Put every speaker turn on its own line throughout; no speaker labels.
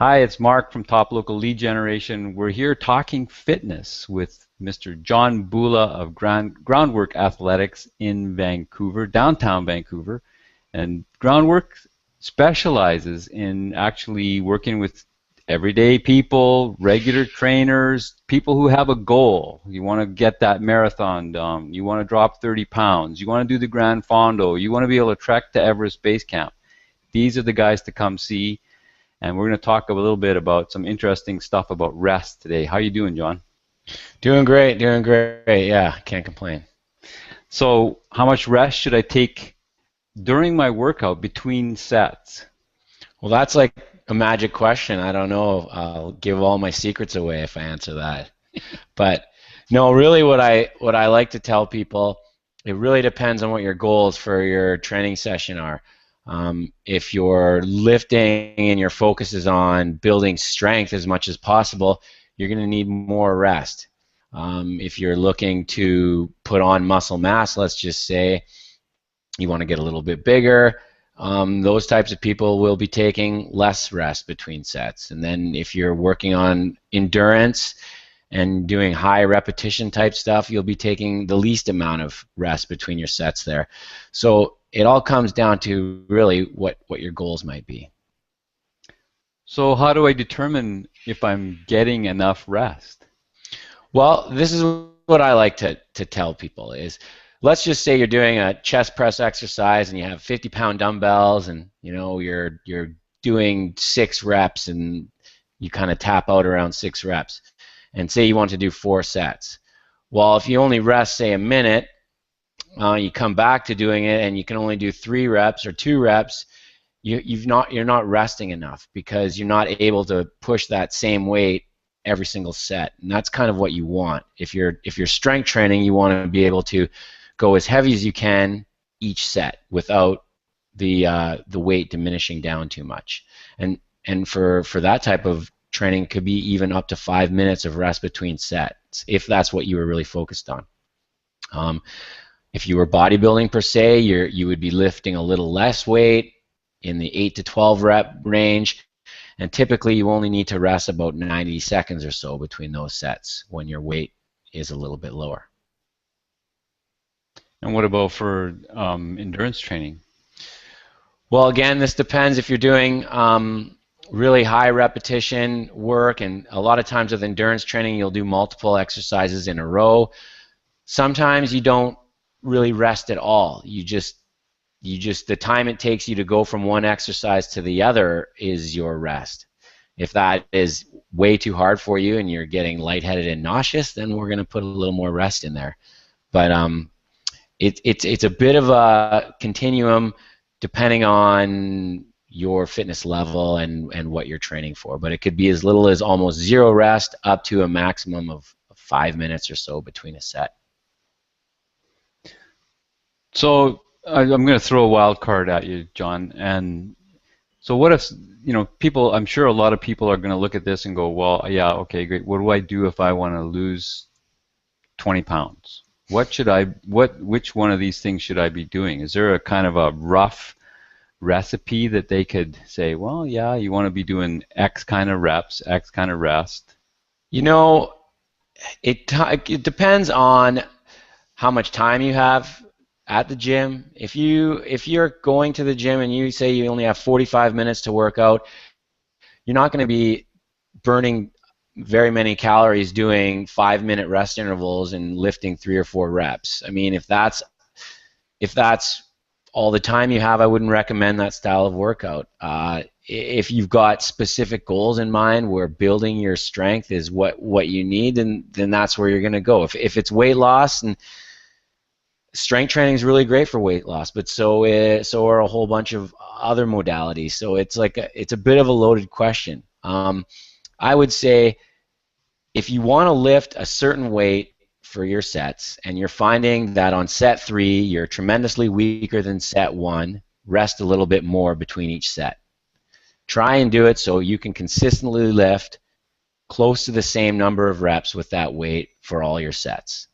Hi, it's Mark from Top Local Lead Generation. We're here talking fitness with Mr. John Bula of Groundwork Athletics in Vancouver, downtown Vancouver. And Groundwork specializes in actually working with everyday people, regular trainers, people who have a goal. You want to get that marathon done. You want to drop 30 pounds. You want to do the Grand Fondo. You want to be able to trek to Everest Base Camp. These are the guys to come see. And we're going to talk a little bit about some interesting stuff about rest today. How you doing, John?
Doing great, doing great. Yeah, can't complain.
So how much rest should I take during my workout between sets?
Well, that's like a magic question. I don't know if I'll give all my secrets away if I answer that. But no, really what I like to tell people, it really depends on what your goals for your training session are. If you're lifting and your focus is on building strength as much as possible, you're going to need more rest. If you're looking to put on muscle mass, let's just say you want to get a little bit bigger, those types of people will be taking less rest between sets. And then if you're working on endurance and doing high repetition type stuff, you'll be taking the least amount of rest between your sets there. So it all comes down to really what your goals might be.
So how do I determine if I'm getting enough rest?
Well, this is what I like to tell people is, let's just say you're doing a chest press exercise and you have 50-pound dumbbells and you're doing 6 reps and you kind of tap out around 6 reps. And say you want to do 4 sets. Well, if you only rest, say, a minute, you come back to doing it and you can only do 3 reps or 2 reps, you're not resting enough because you're not able to push that same weight every single set. And that's kind of what you want. If you're strength training, you want to be able to go as heavy as you can each set without the weight diminishing down too much. And for that type of training, could be even up to 5 minutes of rest between sets if that's what you were really focused on. If you were bodybuilding per se, you would be lifting a little less weight in the 8 to 12 rep range, and typically you only need to rest about 90 seconds or so between those sets when your weight is a little bit lower.
And what about for endurance training?
Well, again, this depends if you're doing really high repetition work, and a lot of times with endurance training you'll do multiple exercises in a row. Sometimes you don't really rest at all. You just the time it takes you to go from one exercise to the other is your rest. If that is way too hard for you and you're getting lightheaded and nauseous, then we're going to put a little more rest in there. But it's a bit of a continuum depending on your fitness level and what you're training for. But it could be as little as almost 0 rest up to a maximum of 5 minutes or so between a set.
So I'm going to throw a wild card at you, John. And so what if, people, I'm sure a lot of people are going to look at this and go, well, yeah, okay, great. What do I do if I want to lose 20 pounds? Which one of these things should I be doing? Is there a kind of a rough recipe that they could say, well, yeah, you want to be doing X kind of reps, X kind of rest?
It depends on how much time you have at the gym. If you're going to the gym and you say you only have 45 minutes to work out, you're not going to be burning very many calories doing 5-minute rest intervals and lifting 3 or 4 reps. I mean, if that's all the time you have, I wouldn't recommend that style of workout. If you've got specific goals in mind where building your strength is what you need, then that's where you're going to go. If it's weight loss, and strength training is really great for weight loss, but so are a whole bunch of other modalities. So it's a bit of a loaded question. I would say if you want to lift a certain weight for your sets and you're finding that on set 3 you're tremendously weaker than set 1, rest a little bit more between each set. Try and do it so you can consistently lift close to the same number of reps with that weight for all your sets.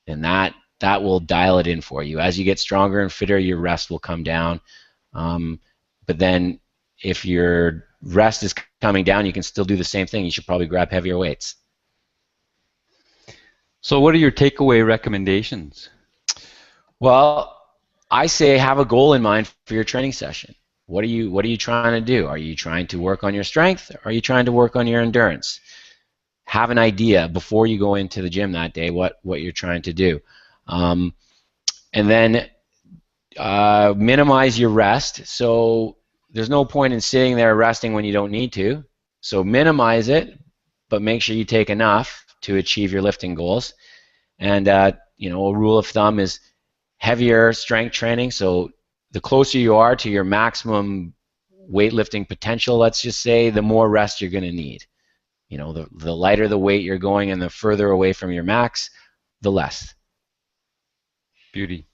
And that will dial it in for you. As you get stronger and fitter, your rest will come down. But then if your rest is coming down, you can still do the same thing. You should probably grab heavier weights.
So what are your takeaway recommendations?
Well, I say have a goal in mind for your training session. What are you trying to do? Are you trying to work on your strength? Or are you trying to work on your endurance? Have an idea before you go into the gym that day what you're trying to do. And then minimize your rest. So there's no point in sitting there resting when you don't need to. So minimize it, but make sure you take enough to achieve your lifting goals. And you know, a rule of thumb is heavier strength training. So the closer you are to your maximum weightlifting potential, let's just say, the more rest you're going to need. You know, the lighter the weight you're going and the further away from your max, the less.
Beauty.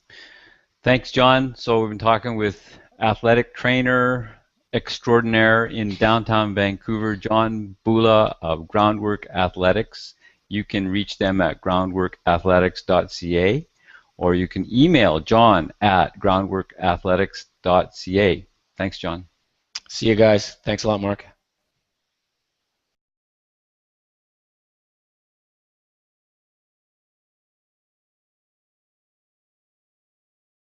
Thanks, John. So we've been talking with athletic trainer extraordinaire in downtown Vancouver, John Bula of Groundwork Athletics. You can reach them at GroundworkAthletics.ca, or you can email John at GroundworkAthletics.ca. Thanks, John.
See you guys. Thanks a lot, Mark.